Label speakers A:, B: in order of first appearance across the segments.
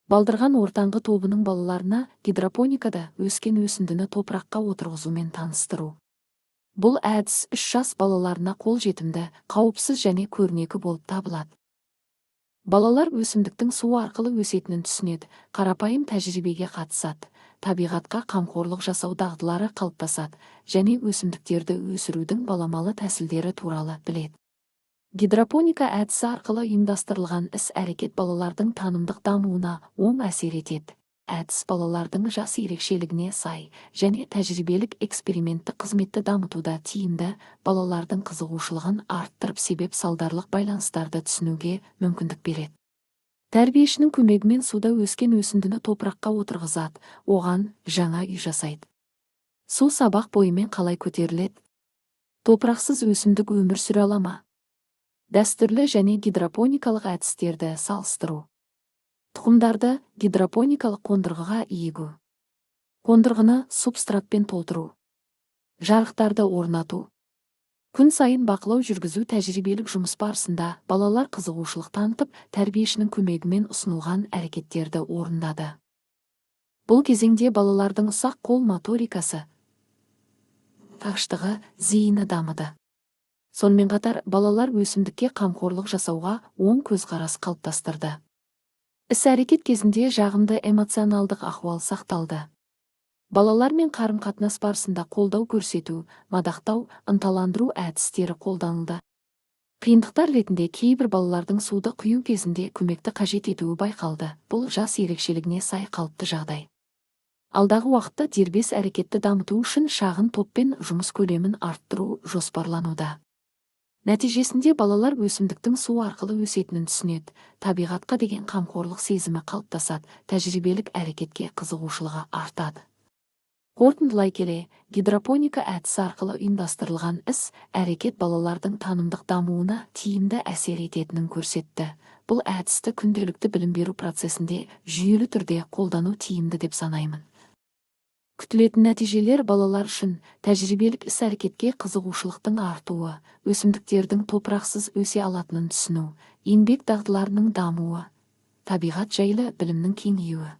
A: Балдырған ортаңғы тобының балаларына гидропоникада өскен өсіндіні топыраққа отырғызумен таныстыру. Бұл әдіс 3 жас балаларына қолжетімді, қауіпсіз және көрнекі болып табылады. Балалар өсімдіктің су арқылы өсетінін түсінеді, қарапайым тәжірибеге қатысады, табиғатқа қамқорлық жасау дағдылары қалыптасады және өсімдіктерді өсірудің баламалы тәсілдері туралы біледі. Гидропоника әдісі арқылы ұйымдастырылған іс-әрекет балалардың танымдық дамуына оң әсер етеді. Әдіс балалардың жас ерекшелігіне сай және тәжірибелік эксперименттік қызметті дамытуда тиімді, балалардың қызығушылығын арттырып себеп-салдарлық байланыстарды түсінуге мүмкіндік береді. Тәрбиешінің көмегімен суда өскен өсіндіні топыраққа отырғызады, оған жаңа үй жасайды. Су сабақ бойымен қалай көтеріледі? Топырақсыз өсімдік өмір сүре ала ма? Дәстүрлі және гидропоникалық әдістерді салыстыру. Тұқымдарды гидропоникалық қондырғыға егу. Қондырғыны субстратпен толтыру. Жарықтарды орнату. Күн сайын бақылау жүргізу. Тәжірибелік жұмыс барысында балалар қызығушылық танытып, тәрбиешінің көмегімен ұсынылған әрекеттерді орындады. Бұл кезеңде балалардың ұсақ қол моторикасы, тақштығы, зейіні дамыды. Сонымен қатар балалар өсімдікке қамқорлық жасауға оң көзқарас қалыптастырды. Іс-әрекет кезінде жағымды эмоционалдық ахуал сақталды. Балалармен қарым-қатынас барысында қолдау көрсету, мадақтау, ынталандыру әдістері қолданылды. Қиындықтар ретінде кейбір балалардың суды құю кезінде көмекті қажет етуі байқалды. Бұл жас ерекшелігіне сай қалыпты жағдай. Алдағы уақытта дербес әрекетті дамыту үшін шағын топпен жұмыс көлемін арттыру жоспарлануда. Нәтижесінде балалар өсімдіктің су арқылы өсетінін түсінеді, табиғатқа деген қамқорлық сезімі қалыптасады, тәжірибелік әрекетке қызығушылығы артады. Қорытындылай келе, гидропоника әдісі арқылы ұйымдастырылған іс-әрекет балалардың танымдық дамуына тиімді әсер ететінін көрсетті. Бұл әдісті күнделікті білім беру процесінде жүйелі түрде қолдану тиімді деп санаймын. Күтілетін нәтижелер балалар үшін тәжірибелік іс-әрекетке қызығушылықтың артуы, өсімдіктердің топырақсыз өсе алатынын түсіну, еңбек дағдыларының дамуы, табиғат жайлы білімнің кеңеюі.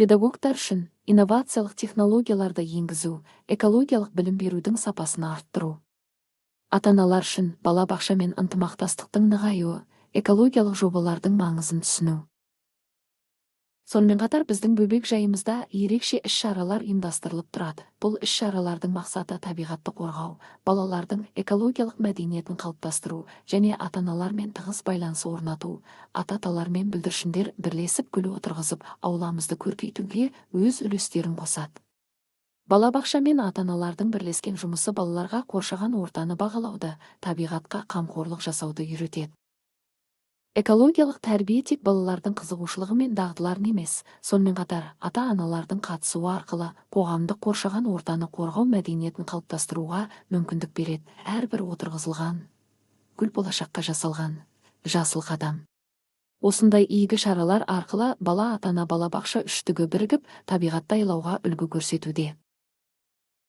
A: Педагогтар үшін инновациялық технологияларды енгізу, экологиялық білім берудің сапасын арттыру. Ата-аналар үшін балабақша мен ынтымақтастықтың нығаюы, экологиялық жобалардың маңызын түсіну. Сонымен қатар біздің бөбек жайымызда ерекше іс-шаралар ұйымдастырылып тұрады. Бұл іс-шаралардың мақсаты табиғатты қорғау, балалардың экологиялық мәдениетін қалыптастыру және ата-аналармен тығыз байланыс орнату. Ата-аналармен бүлдіршіндер бірлесіп гүл отырғызып, ауламызды көркейтуге өз үлестерін қосады. Балабақша мен ата-аналардың бірлескен жұмысы балаларға қоршаған ортаны бағалауды, табиғатқа қамқорлық жасауды үйретеді. Экологиялық тәрбие тек балалардың қызығушылығы мен дағдыларын емес, сонымен қатар ата-аналардың қатысуы арқылы қоғамдық қоршаған ортаны қорғау мәдениетін қалыптастыруға мүмкіндік береді. Әрбір отырғызылған гүл болашаққа жасалған жасыл қадам. Осындай игі шаралар арқылы бала ата-ана балабақша үштігі бірігіп, табиғатты айлауға үлгі көрсетуде.